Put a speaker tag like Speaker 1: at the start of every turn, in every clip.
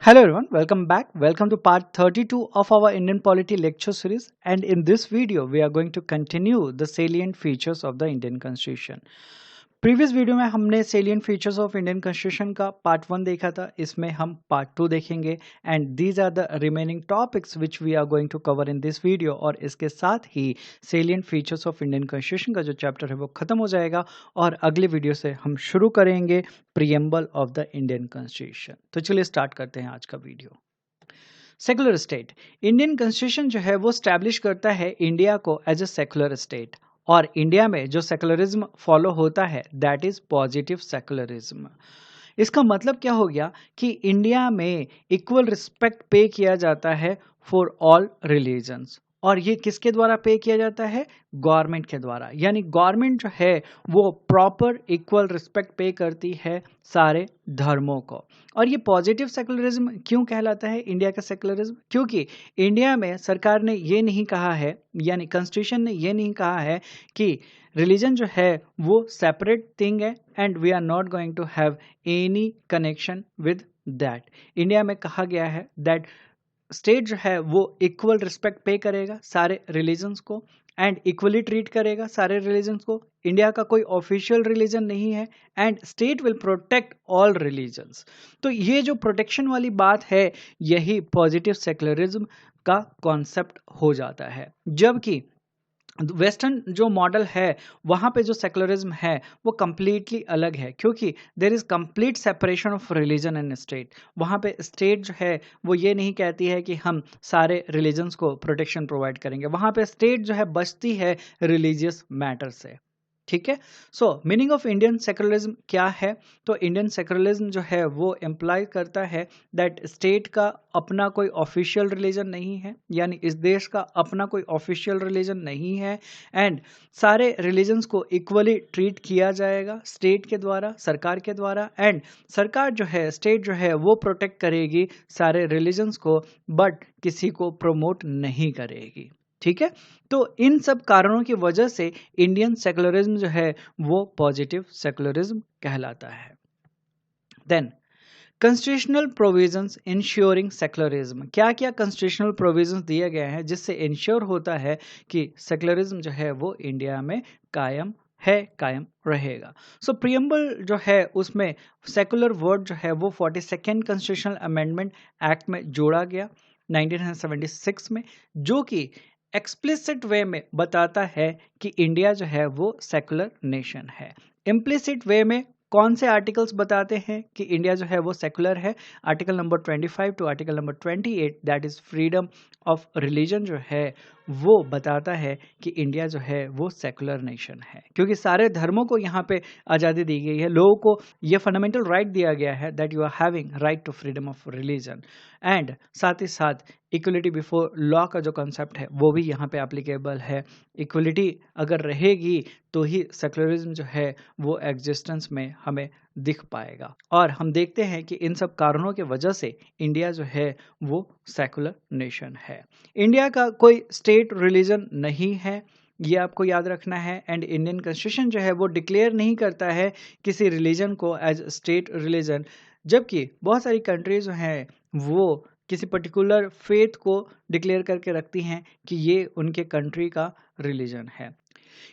Speaker 1: Hello everyone, welcome back. Welcome to part 32 of our Indian polity lecture series, and in this video we are going to continue the salient features of the Indian Constitution. Previous video में हमने salient features of Indian constitution का part 1 देखा था. इसमें हम part 2 देखेंगे and these are the remaining topics which we are going to cover in this video. और इसके साथ ही salient features of Indian constitution का जो चैप्टर है वो खत्म हो जाएगा और अगले वीडियो से हम शुरू करेंगे preamble of the Indian constitution. तो चलिए स्टार्ट करते हैं आज का video. Secular state. Indian constitution जो है वो स्टैब्लिश करता है इंडिया को एज ए सेकुलर स्टेट. और इंडिया में जो सेकुलरिज्म फॉलो होता है दैट इज पॉजिटिव सेकुलरिज्म. इसका मतलब क्या हो गया कि इंडिया में इक्वल रिस्पेक्ट पे किया जाता है फॉर ऑल रिलीजन्स. और ये किसके द्वारा पे किया जाता है? गवर्नमेंट के द्वारा. यानी गवर्नमेंट जो है वो प्रॉपर इक्वल रिस्पेक्ट पे करती है सारे धर्मों को. और ये पॉजिटिव सेकुलरिज्म क्यों कहलाता है इंडिया का सेकुलरिज्म? क्योंकि इंडिया में सरकार ने ये नहीं कहा है, यानी कॉन्स्टिट्यूशन ने ये नहीं कहा है कि रिलीजन जो है वो सेपरेट थिंग है and we are not going to have any connection with that. India में कहा गया है दैट स्टेट जो है वो इक्वल रिस्पेक्ट पे करेगा सारे रिलीजन्स को एंड इक्वली ट्रीट करेगा सारे रिलीजन्स को. इंडिया का कोई ऑफिशियल रिलीजन नहीं है and state will protect all religions. तो ये जो प्रोटेक्शन वाली बात है यही पॉजिटिव सेकुलरिज्म का कॉन्सेप्ट हो जाता है. जबकि वेस्टर्न जो मॉडल है वहाँ पे जो सेकुलरिज्म है वो कम्प्लीटली अलग है, क्योंकि there is complete separation of religion and state. वहाँ पे स्टेट जो है वो ये नहीं कहती है कि हम सारे रिलीजन्स को प्रोटेक्शन प्रोवाइड करेंगे. वहाँ पे स्टेट जो है बचती है रिलीजियस मैटर से. ठीक है. सो मीनिंग ऑफ इंडियन सेकुलरिज्म क्या है? तो इंडियन सेकुलरिज्म जो है वो एम्प्लाई करता है दैट स्टेट का अपना कोई ऑफिशियल रिलीजन नहीं है, यानी इस देश का अपना कोई ऑफिशियल रिलीजन नहीं है एंड सारे रिलीजन्स को इक्वली ट्रीट किया जाएगा स्टेट के द्वारा, सरकार के द्वारा. एंड सरकार जो है, स्टेट जो है वो प्रोटेक्ट करेगी सारे रिलीजन्स को बट किसी को प्रमोट नहीं करेगी. ठीक है. तो इन सब कारणों की वजह से इंडियन सेकुलरिज्म जो है वो पॉजिटिव सेकुलरिज्म कहलाता है. Then constitutional provisions ensuring secularism. क्या क्या कॉन्स्टिट्यूशनल प्रोविजंस दिए गए हैं जिससे इंश्योर होता है कि सेकुलरिज्म जो है वो इंडिया में कायम है, कायम रहेगा. सो प्रियम्बल जो है उसमें सेकुलर वर्ड जो है वो 42nd कॉन्स्टिट्यूशनल अमेंडमेंट एक्ट में जोड़ा गया 1976 में, जो कि एक्सप्लिसिट वे में बताता है कि इंडिया जो है वो सेकुलर नेशन है. इम्प्लिसिट वे में कौन से आर्टिकल्स बताते हैं कि इंडिया जो है वो सेकुलर है? Article number 25 to article number 28 that is freedom of religion जो है वो बताता है कि इंडिया जो है वो सेकुलर नेशन है, क्योंकि सारे धर्मों को यहाँ पे आज़ादी दी गई है. लोगों को ये फंडामेंटल राइट दिया गया है that you are having right to freedom of religion. And साथ ही साथ इक्वलिटी बिफोर लॉ का जो कॉन्सेप्ट है वो भी यहाँ पे एप्लीकेबल है. इक्वलिटी अगर रहेगी तो ही सेकुलरिज्म जो है वो एग्जिस्टेंस में हमें दिख पाएगा. और हम देखते हैं कि इन सब कारणों की वजह से इंडिया जो है वो सेकुलर नेशन है. इंडिया का कोई स्टेट रिलीजन नहीं है, ये आपको याद रखना है. एंड इंडियन कॉन्स्टिट्यूशन जो है वो डिक्लेयर नहीं करता है किसी रिलीजन को एज स्टेट रिलीजन, जबकि बहुत सारी कंट्रीज जो हैं वो किसी पर्टिकुलर फेथ को डिक्लेयर करके रखती हैं कि ये उनके कंट्री का रिलीजन है.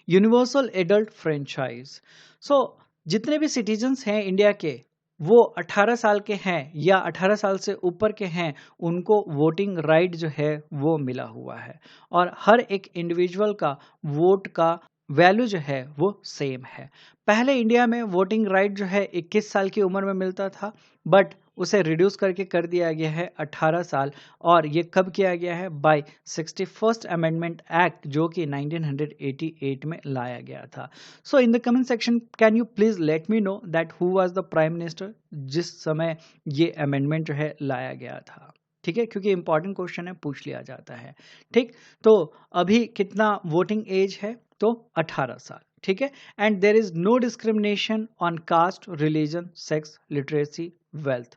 Speaker 1: Universal adult franchise. सो जितने भी सिटीजन्स हैं इंडिया के वो 18 साल के हैं या 18 साल से ऊपर के हैं, उनको वोटिंग राइट जो है वो मिला हुआ है. और हर एक इंडिविजुअल का वोट का वैल्यू जो है वो सेम है. पहले इंडिया में वोटिंग राइट जो है 21 साल की उम्र में मिलता था, बट उसे रिड्यूस करके कर दिया गया है 18 साल. और ये कब किया गया है? बाय 61st अमेंडमेंट एक्ट, जो कि 1988 में लाया गया था. So in the comment section can you please let me know that who was the prime minister जिस समय ये अमेंडमेंट जो है लाया गया था. ठीक है, क्योंकि इंपॉर्टेंट क्वेश्चन है, पूछ लिया जाता है. ठीक, तो अभी कितना वोटिंग एज है? तो 18 साल. ठीक है. And there is no discrimination on caste, religion, sex, literacy, wealth.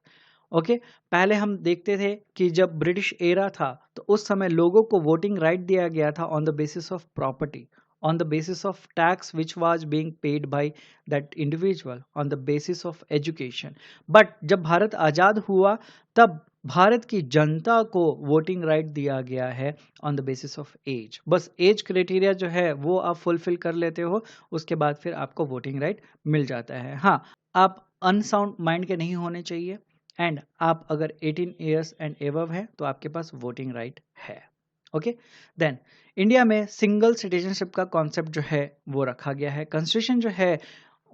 Speaker 1: Okay. पहले हम देखते थे कि जब ब्रिटिश एरा था तो उस समय लोगों को वोटिंग राइट दिया गया था on the basis of property, on the basis of tax which was being paid by that individual, on the basis of education. But जब भारत आज़ाद हुआ तब भारत की जनता को वोटिंग राइट दिया गया है on the basis of age. बस एज क्राइटेरिया जो है वो आप फुलफिल कर लेते हो, उसके बाद फिर आपको वोटिंग राइट मिल जाता है। हाँ, आप अनसाउंड माइंड के नहीं होने चाहिए एंड आप अगर 18 ईयर्स एंड एबव है तो आपके पास वोटिंग राइट है। ओके, देन इंडिया में सिंगल सिटीजनशिप का कॉन्सेप्ट जो है वो रखा गया है। कॉन्स्टिट्यूशन जो है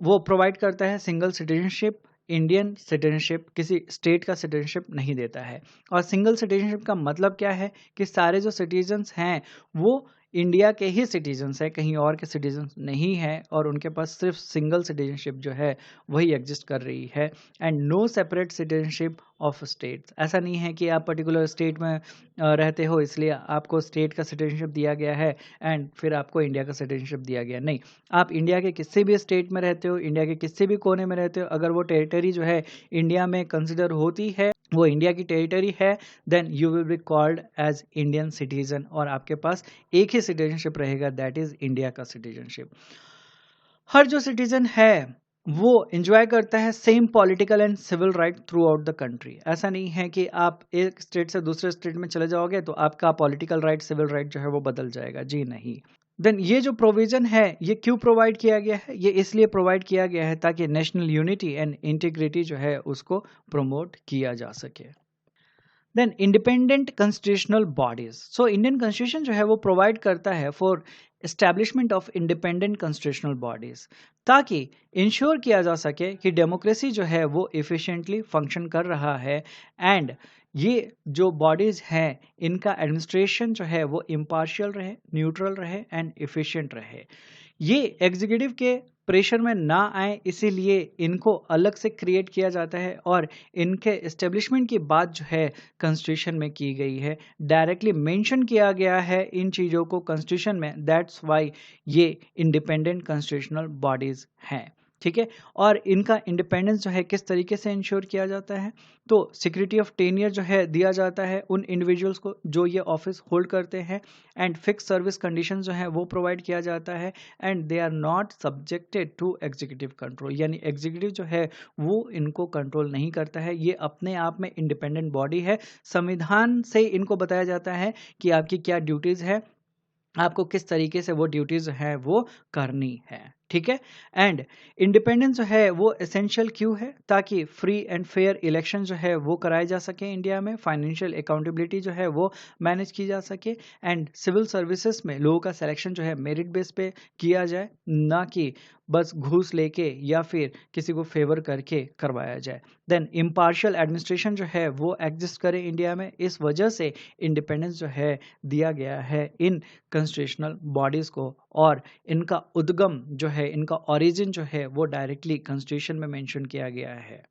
Speaker 1: वो प्रोवाइड करता है सिंगल सिटीजनशिप। इंडियन सिटीजनशिप किसी स्टेट का सिटीजनशिप नहीं देता है। और सिंगल सिटीजनशिप का मतलब क्या है कि सारे जो सिटीजन्स हैं वो इंडिया के ही सिटीजन्स हैं, कहीं और के सिटीजन्स नहीं है, और उनके पास सिर्फ सिंगल सिटीजनशिप जो है वही एग्जिस्ट कर रही है and no separate citizenship of states. ऐसा नहीं है कि आप पर्टिकुलर स्टेट में रहते हो इसलिए आपको स्टेट का सिटीजनशिप दिया गया है एंड फिर आपको इंडिया का सिटीजनशिप दिया गया। नहीं, आप इंडिया के किसी भी स्टेट में रहते हो, इंडिया के किसी भी कोने में रहते हो, अगर वो टेरिटरी जो है इंडिया में कंसिडर होती है, वो इंडिया की टेरिटरी है, then you will be called as Indian citizen और आपके पास एक ही सिटीजनशिप रहेगा, दैट इज इंडिया का सिटीजनशिप। हर जो सिटीजन है वो एंजॉय करता है same political and civil right throughout the country. ऐसा नहीं है कि आप एक स्टेट से दूसरे स्टेट में चले जाओगे तो आपका पॉलिटिकल राइट सिविल राइट जो है वो बदल जाएगा, जी नहीं। देन ये जो प्रोविजन है ये क्यों प्रोवाइड किया गया है? ये इसलिए प्रोवाइड किया गया है ताकि नेशनल यूनिटी एंड इंटीग्रिटी जो है उसको प्रमोट किया जा सके। Then independent constitutional bodies. So Indian constitution जो है वो प्रोवाइड करता है for establishment of independent constitutional bodies, ताकि इंश्योर किया जा सके कि डेमोक्रेसी जो है वो एफिशिएंटली फंक्शन कर रहा है एंड ये जो बॉडीज हैं इनका एडमिनिस्ट्रेशन जो है वो इम्पार्शियल रहे, न्यूट्रल रहे एंड एफिशिएंट रहे। ये एग्जीक्यूटिव के प्रेशर में ना आए इसीलिए इनको अलग से क्रिएट किया जाता है और इनके एस्टेब्लिशमेंट की बात जो है कॉन्स्टिट्यूशन में की गई है, डायरेक्टली मेंशन किया गया है इन चीज़ों को कॉन्स्टिट्यूशन में, दैट्स वाई ये इंडिपेंडेंट कॉन्स्टिट्यूशनल बॉडीज हैं। ठीक है, और इनका इंडिपेंडेंस जो है किस तरीके से इंश्योर किया जाता है, तो सिक्योरिटी ऑफ टेनियर जो है दिया जाता है उन इंडिविजुअल्स को जो ये ऑफिस होल्ड करते हैं एंड फिक्स सर्विस कंडीशन जो है वो प्रोवाइड किया जाता है and they are not subjected to executive control, यानी एग्जीक्यूटिव जो है वो इनको कंट्रोल नहीं करता है, ये अपने आप में इंडिपेंडेंट बॉडी है। संविधान से इनको बताया जाता है कि आपकी क्या ड्यूटीज़ है, आपको किस तरीके से वो ड्यूटीज है वो करनी है। ठीक है, एंड इंडिपेंडेंस जो है वो एसेंशियल क्यों है, ताकि फ्री एंड फेयर इलेक्शन जो है वो कराए जा सके इंडिया में, फाइनेंशियल अकाउंटेबिलिटी जो है वो मैनेज की जा सके एंड सिविल सर्विसेज में लोगों का सिलेक्शन जो है मेरिट बेस पे किया जाए, ना कि बस घूस लेके या फिर किसी को फेवर करके करवाया जाए। देन इम्पार्शियल एडमिनिस्ट्रेशन जो है वो एग्जिस्ट करे इंडिया में, इस वजह से इंडिपेंडेंस जो है दिया गया है इन कॉन्स्टिट्यूशनल बॉडीज को और इनका उद्गम जो है, इनका ओरिजिन जो है वो डायरेक्टली कॉन्स्टिट्यूशन में मेंशन किया गया है।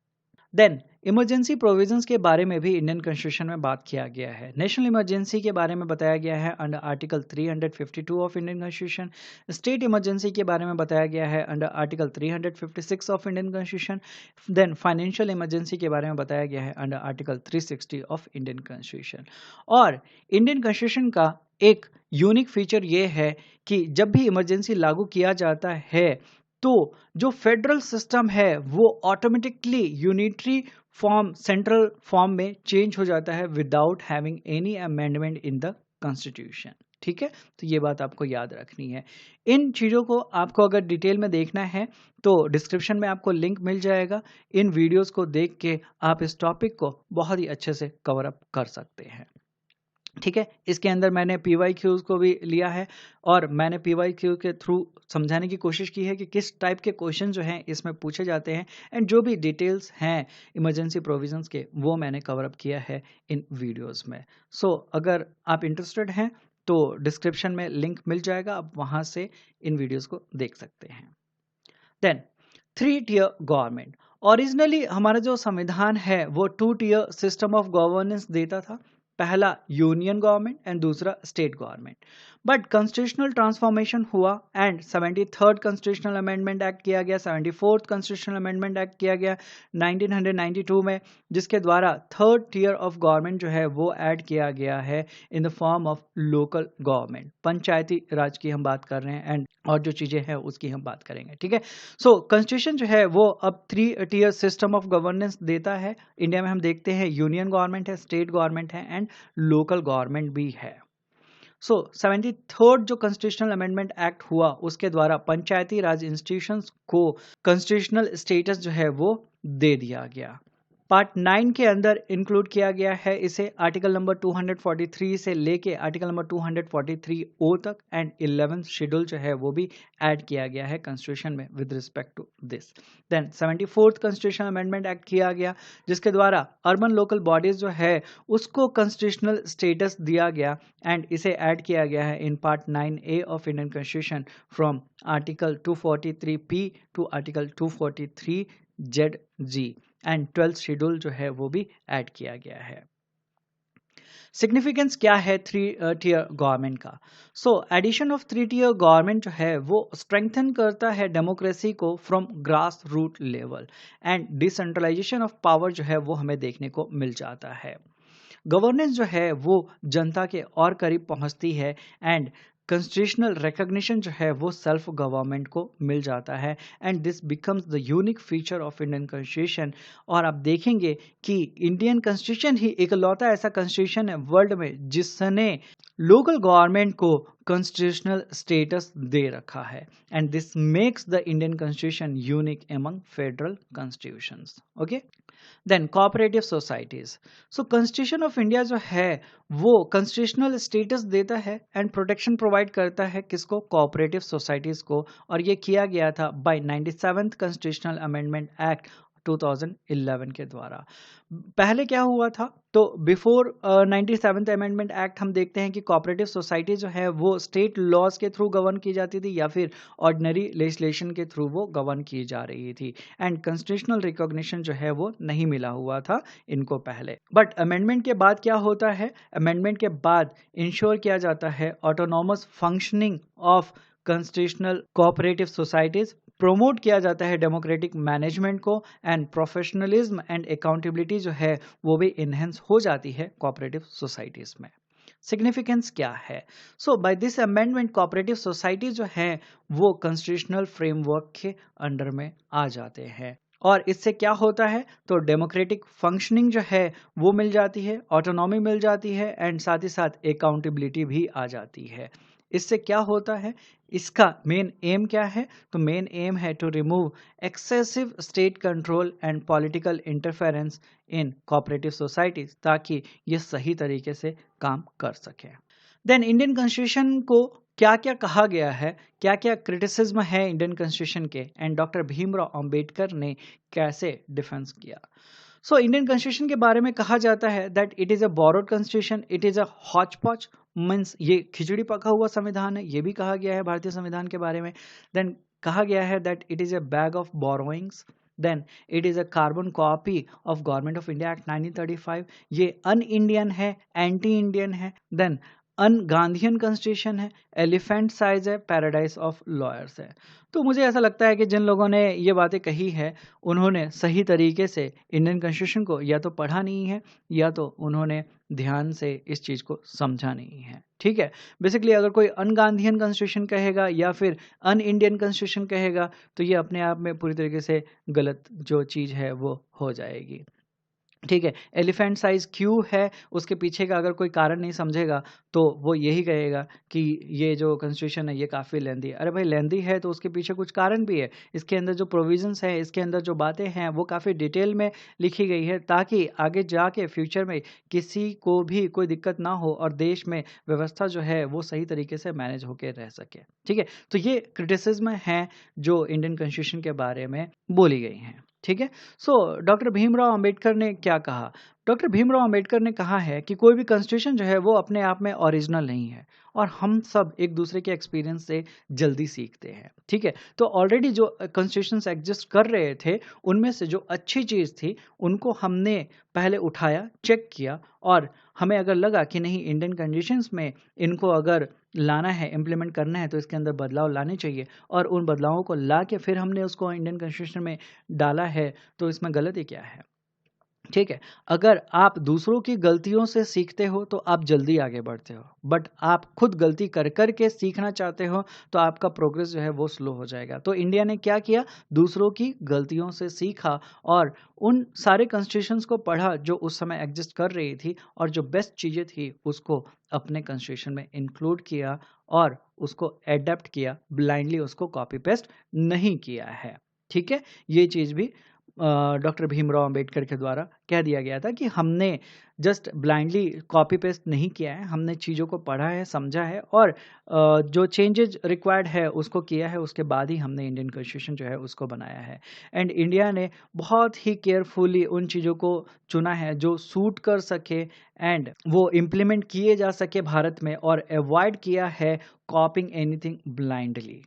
Speaker 1: देन इमरजेंसी प्रोविजंस के बारे में भी इंडियन कॉन्स्टिट्यूशन में बात किया गया है। नेशनल इमरजेंसी के बारे में बताया गया है under article 352 of Indian constitution. State emergency के बारे में बताया गया है under article 356 of Indian constitution. Then financial emergency के बारे में बताया गया है under article 360 of Indian constitution. और इंडियन कॉन्स्टिट्यूशन का एक यूनिक फीचर ये है कि जब भी इमरजेंसी लागू किया जाता है तो जो फेडरल सिस्टम है वो automatically unitary form, central form में चेंज हो जाता है without having any amendment in the constitution. ठीक है, तो ये बात आपको याद रखनी है। इन चीज़ों को आपको अगर डिटेल में देखना है तो डिस्क्रिप्शन में आपको लिंक मिल जाएगा, इन वीडियोस को देख के आप इस टॉपिक को बहुत ही अच्छे से कवर अप कर सकते हैं। ठीक है, इसके अंदर मैंने PYQs को भी लिया है और मैंने PYQ के थ्रू समझाने की कोशिश की है कि किस टाइप के क्वेश्चन जो हैं इसमें पूछे जाते हैं एंड जो भी डिटेल्स हैं इमरजेंसी प्रोविजंस के वो मैंने कवर अप किया है इन वीडियोस में। सो अगर आप इंटरेस्टेड हैं तो डिस्क्रिप्शन में लिंक मिल जाएगा, आप वहाँ से इन वीडियोस को देख सकते हैं। Then 3 tier government. ओरिजिनली हमारा जो संविधान है वो 2 टियर सिस्टम ऑफ गवर्नेंस देता था, पहला यूनियन गवर्नमेंट एंड दूसरा state government. But constitutional transformation हुआ and 73rd constitutional amendment act किया गया, 74th कॉन्स्टिट्यूशनल अमेंडमेंट एक्ट किया गया 1992 में, जिसके द्वारा थर्ड टियर ऑफ गवर्नमेंट जो है वो ऐड किया गया है in the form of local government. Panchayati Raj की हम बात कर रहे हैं एंड और जो चीजें हैं उसकी हम बात करेंगे, ठीक है। सो कॉन्स्टिट्यूशन जो है वो अब 3 टियर सिस्टम ऑफ गवर्नेंस देता है। इंडिया में हम देखते हैं यूनियन गवर्नमेंट है, स्टेट गवर्नमेंट है एंड लोकल गवर्नमेंट भी है। सो 73rd जो कॉन्स्टिट्यूशनल अमेंडमेंट एक्ट हुआ उसके द्वारा पंचायती राज इंस्टीट्यूशंस को कॉन्स्टिट्यूशनल स्टेटस जो है वो दे दिया गया। पार्ट 9 के अंदर इंक्लूड किया गया है इसे, आर्टिकल नंबर 243 से लेके आर्टिकल नंबर 243 ओ तक एंड 11th शेड्यूल जो है वो भी ऐड किया गया है कॉन्स्टिट्यूशन में with respect to this. Then 74th constitutional amendment act किया गया जिसके द्वारा अर्बन लोकल बॉडीज जो है उसको कॉन्स्टिट्यूशनल स्टेटस दिया गया एंड इसे ऐड किया गया है in part 9A of Indian constitution from article 243P to article 243ZG and 12th schedule जो है वो भी ऐड किया गया है। सिग्निफिकेंस क्या है 3 टियर गवर्नमेंट का? So addition of 3 tier government जो है वो स्ट्रेंथन करता है डेमोक्रेसी को from grass root level and decentralisation of power जो है वो हमें देखने को मिल जाता है। गवर्नेंस जो है वो जनता के और करीब पहुंचती है एंड कॉन्स्टिट्यूशनल रिकॉग्निशन जो है वो सेल्फ गवर्नमेंट को मिल जाता है and this becomes the unique feature of Indian constitution. और आप देखेंगे कि इंडियन कॉन्स्टिट्यूशन ही इकलौता ऐसा कॉन्स्टिट्यूशन है वर्ल्ड में जिसने लोकल गवर्नमेंट को कॉन्स्टिट्यूशनल स्टेटस दे रखा है and this makes the Indian constitution unique among federal constitutions. Okay, then cooperative societies. So constitution of India जो है वो कॉन्स्टिट्यूशनल स्टेटस देता है एंड प्रोटेक्शन प्रोवाइड करता है किसको? कोऑपरेटिव सोसाइटीज को। और ये किया गया था bye 97th constitutional amendment act 2011 के द्वारा। पहले क्या हुआ था? तो बिफोर 97th अमेंडमेंट एक्ट हम देखते हैं कि कोऑपरेटिव सोसाइटी जो है वो स्टेट लॉज के थ्रू गवर्न की जाती थी या फिर ऑर्डिनरी लेजिस्लेशन के थ्रू वो गवर्न की जा रही थी एंड कॉन्स्टिट्यूशनल रिकॉग्निशन जो है वो नहीं मिला हुआ था इनको पहले। बट अमेंडमेंट के बाद क्या होता है? अमेंडमेंट के बाद इंश्योर किया जाता है autonomous functioning of constitutional cooperative societies, promote किया जाता है डेमोक्रेटिक मैनेजमेंट को एंड प्रोफेशनलिज्म एंड अकाउंटेबिलिटी जो है वो भी इनहेंस हो जाती है कोऑपरेटिव सोसाइटीज में। सिग्निफिकेंस क्या है? So by this amendment cooperative society जो है वो कॉन्स्टिट्यूशनल फ्रेमवर्क के अंडर में आ जाते हैं और इससे क्या होता है? तो डेमोक्रेटिक फंक्शनिंग जो है वो मिल जाती है, ऑटोनॉमी मिल जाती है एंड साथ ही साथ अकाउंटेबिलिटी भी आ जाती है। इससे क्या होता है? इसका मेन एम क्या है? तो मेन एम है to remove excessive state control and political interference in cooperative societies ताकि ये सही तरीके से काम कर सके। देन इंडियन कॉन्स्टिट्यूशन को क्या क्या कहा गया है, क्या क्या क्रिटिसिज्म है इंडियन कॉन्स्टिट्यूशन के एंड डॉक्टर भीमराव अंबेडकर ने कैसे डिफेंस किया। सो इंडियन कॉन्स्टिट्यूशन के बारे में कहा जाता है that it is a borrowed constitution, it is a Hooch पॉच, मीन्स ये खिचड़ी पका हुआ संविधान है, ये भी कहा गया है भारतीय संविधान के बारे में। देन कहा गया है that it is a bag of borrowings, then it is a carbon copy of government of India act 1935, ये अन इंडियन है, एंटी इंडियन है। देन अन गांधीयन कॉन्स्टिट्यूशन है, एलिफेंट साइज है, पैराडाइज ऑफ लॉयर्स है। तो मुझे ऐसा लगता है कि जिन लोगों ने ये बातें कही है उन्होंने सही तरीके से इंडियन कॉन्स्टिट्यूशन को या तो पढ़ा नहीं है या तो उन्होंने ध्यान से इस चीज़ को समझा नहीं है। ठीक है, बेसिकली अगर कोई अन गांधीयन कॉन्स्टिट्यूशन कहेगा या फिर अन इंडियन कॉन्स्टिट्यूशन कहेगा तो ये अपने आप में पूरी तरीके से गलत जो चीज़ है वो हो जाएगी। ठीक है, एलिफेंट साइज क्यों है उसके पीछे का अगर कोई कारण नहीं समझेगा तो वो यही कहेगा कि ये जो कॉन्स्टिट्यूशन है ये काफ़ी लेंदी है। अरे भाई लेंदी है तो उसके पीछे कुछ कारण भी है, इसके अंदर जो प्रोविजंस हैं, इसके अंदर जो बातें हैं वो काफ़ी डिटेल में लिखी गई है ताकि आगे जाके फ्यूचर में किसी को भी कोई दिक्कत ना हो और देश में व्यवस्था जो है वो सही तरीके से मैनेज होकर रह सके। ठीक है, तो ये क्रिटिसिज्म है जो इंडियन कॉन्स्टिट्यूशन के बारे में बोली गई हैं। ठीक है, सो डॉक्टर भीमराव अंबेडकर ने क्या कहा? डॉक्टर भीमराव अंबेडकर ने कहा है कि कोई भी कॉन्स्टिट्यूशन जो है वो अपने आप में ओरिजिनल नहीं है और हम सब एक दूसरे के एक्सपीरियंस से जल्दी सीखते हैं। ठीक है, तो ऑलरेडी जो कॉन्स्टिट्यूशंस एग्जिस्ट कर रहे थे उनमें से जो अच्छी चीज़ थी उनको हमने पहले उठाया, चेक किया और हमें अगर लगा कि नहीं इंडियन कंडीशंस में इनको अगर लाना है, इम्प्लीमेंट करना है तो इसके अंदर बदलाव लाने चाहिए और उन बदलावों को ला के फिर हमने उसको इंडियन कॉन्स्टिट्यूशन में डाला है, तो इसमें गलती क्या है? ठीक है, अगर आप दूसरों की गलतियों से सीखते हो तो आप जल्दी आगे बढ़ते हो, बट आप खुद गलती कर कर के सीखना चाहते हो तो आपका प्रोग्रेस जो है वो स्लो हो जाएगा। तो इंडिया ने क्या किया, दूसरों की गलतियों से सीखा और उन सारे कॉन्स्टिट्यूशंस को पढ़ा जो उस समय एग्जिस्ट कर रही थी और जो बेस्ट चीज़ें थी उसको अपने कॉन्स्टिट्यूशन में इंक्लूड किया और उसको एडेप्ट किया, ब्लाइंडली उसको कॉपी पेस्ट नहीं किया है। ठीक है, ये चीज़ भी डॉक्टर भीमराव अंबेडकर के द्वारा कह दिया गया था कि हमने जस्ट ब्लाइंडली कॉपी पेस्ट नहीं किया है, हमने चीज़ों को पढ़ा है, समझा है और जो चेंजेज रिक्वायर्ड है उसको किया है, उसके बाद ही हमने इंडियन कॉन्स्टिट्यूशन जो है उसको बनाया है। एंड इंडिया ने बहुत ही केयरफुली उन चीज़ों को चुना है जो सूट कर सके एंड वो इम्प्लीमेंट किए जा सके भारत में और अवॉइड किया है कॉपिंग एनीथिंग ब्लाइंडली।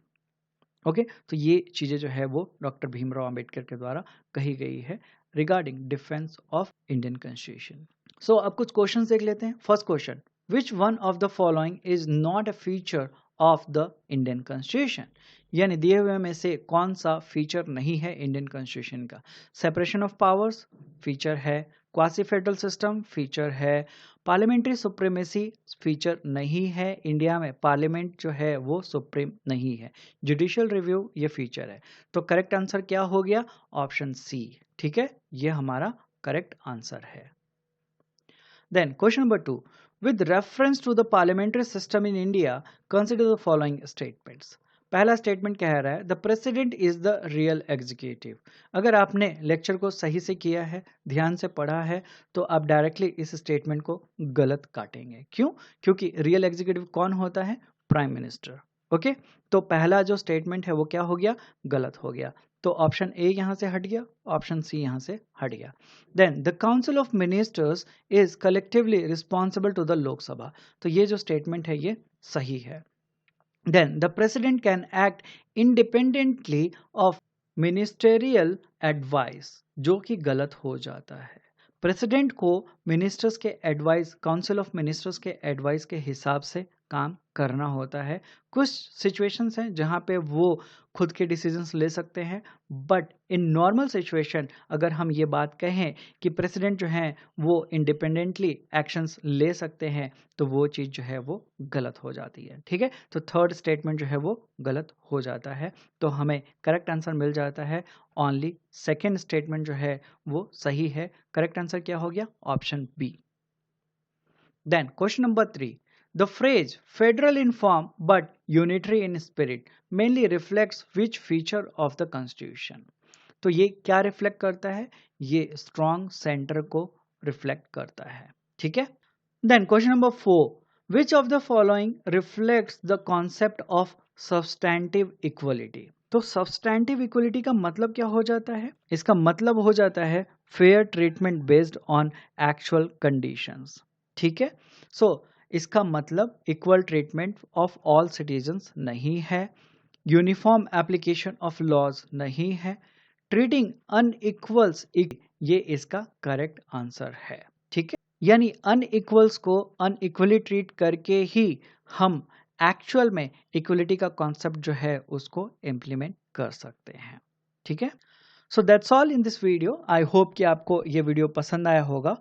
Speaker 1: ओके, तो ये चीज़ें जो है वो डॉक्टर भीमराव अंबेडकर के द्वारा कही गई है regarding defence of Indian Constitution. So अब कुछ क्वेश्चन देख लेते हैं। First question, which one of the following is not a feature of the Indian Constitution? यानी दिए हुए में से कौन सा फीचर नहीं है इंडियन कॉन्स्टिट्यूशन का? सेपरेशन ऑफ पावर्स फीचर है, क्वासी फेडरल सिस्टम फीचर है, पार्लियामेंट्री सुप्रीमेसी फीचर नहीं है, इंडिया में पार्लियामेंट जो है वो सुप्रीम नहीं है, जुडिशियल रिव्यू ये फीचर है। तो करेक्ट आंसर क्या हो गया? Option C. ठीक है, ये हमारा करेक्ट आंसर है। Then question number 2, with reference to the parliamentary system in India consider the following statements. पहला स्टेटमेंट कह रहा है the president is the real executive. अगर आपने लेक्चर को सही से किया है, ध्यान से पढ़ा है, तो आप डायरेक्टली इस स्टेटमेंट को गलत काटेंगे। क्यों? क्योंकि रियल एग्जीक्यूटिव कौन होता है? Prime minister. ओके, तो पहला जो स्टेटमेंट है वो क्या हो गया? गलत हो गया। तो ऑप्शन ए यहां से हट गया, ऑप्शन सी यहां से हट गया। Then the council of ministers is collectively responsible to the Lok Sabha. तो ये जो स्टेटमेंट है ये सही है। Then the president can act independently of ministerial advice, जो कि गलत हो जाता है। प्रेसिडेंट को मिनिस्टर्स के एडवाइस, काउंसिल ऑफ मिनिस्टर्स के एडवाइस के हिसाब से काम करना होता है। कुछ सिचुएशंस हैं जहाँ पे वो खुद के डिसीजंस ले सकते हैं, बट इन नॉर्मल सिचुएशन अगर हम ये बात कहें कि प्रेसिडेंट जो हैं वो इंडिपेंडेंटली एक्शंस ले सकते हैं, तो वो चीज़ जो है वो गलत हो जाती है। ठीक है, तो थर्ड स्टेटमेंट जो है वो गलत हो जाता है, तो हमें करेक्ट आंसर मिल जाता है। ओनली सेकेंड स्टेटमेंट जो है वो सही है। करेक्ट आंसर क्या हो गया? Option B. Then question number 3, the phrase federal in form but unitary in spirit mainly reflects which feature of the constitution? तो ये क्या रिफ्लेक्ट करता है? ये स्ट्रॉन्ग सेंटर को रिफ्लेक्ट करता है। ठीक है, then question number 4, which of the following reflects the concept of substantive equality? तो सब्सटैंटिव इक्वलिटी का मतलब क्या हो जाता है? इसका मतलब हो जाता है fair treatment based on actual conditions. ठीक है, सो इसका मतलब equal treatment of all citizens नहीं है, यूनिफॉर्म एप्लीकेशन ऑफ लॉज नहीं है, ट्रीटिंग अनइक्वल्स, ये इसका करेक्ट आंसर है। ठीक है, यानी अनइक्वल्स को अनइक्वली ट्रीट करके ही हम एक्चुअल में इक्वलिटी का कॉन्सेप्ट जो है उसको इम्प्लीमेंट कर सकते हैं। ठीक है, so that's all in this video. I hope कि आपको ये वीडियो पसंद आया होगा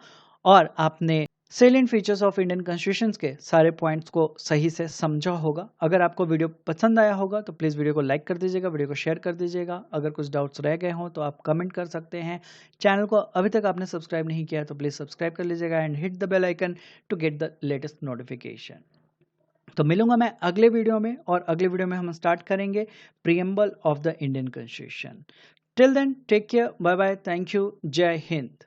Speaker 1: और आपने salient features of Indian constitution के सारे पॉइंट्स को सही से समझा होगा। अगर आपको वीडियो पसंद आया होगा तो प्लीज़ वीडियो को लाइक कर दीजिएगा, वीडियो को शेयर कर दीजिएगा। अगर कुछ डाउट्स रह गए हों तो आप कमेंट कर सकते हैं। चैनल को अभी तक आपने सब्सक्राइब नहीं किया तो प्लीज़ सब्सक्राइब कर लीजिएगा and hit the bell icon to get the latest notification. तो मिलूंगा मैं अगले वीडियो में और अगले वीडियो में हम स्टार्ट करेंगे preamble of the Indian constitution. Till then take care, bye bye, thank you, जय हिंद।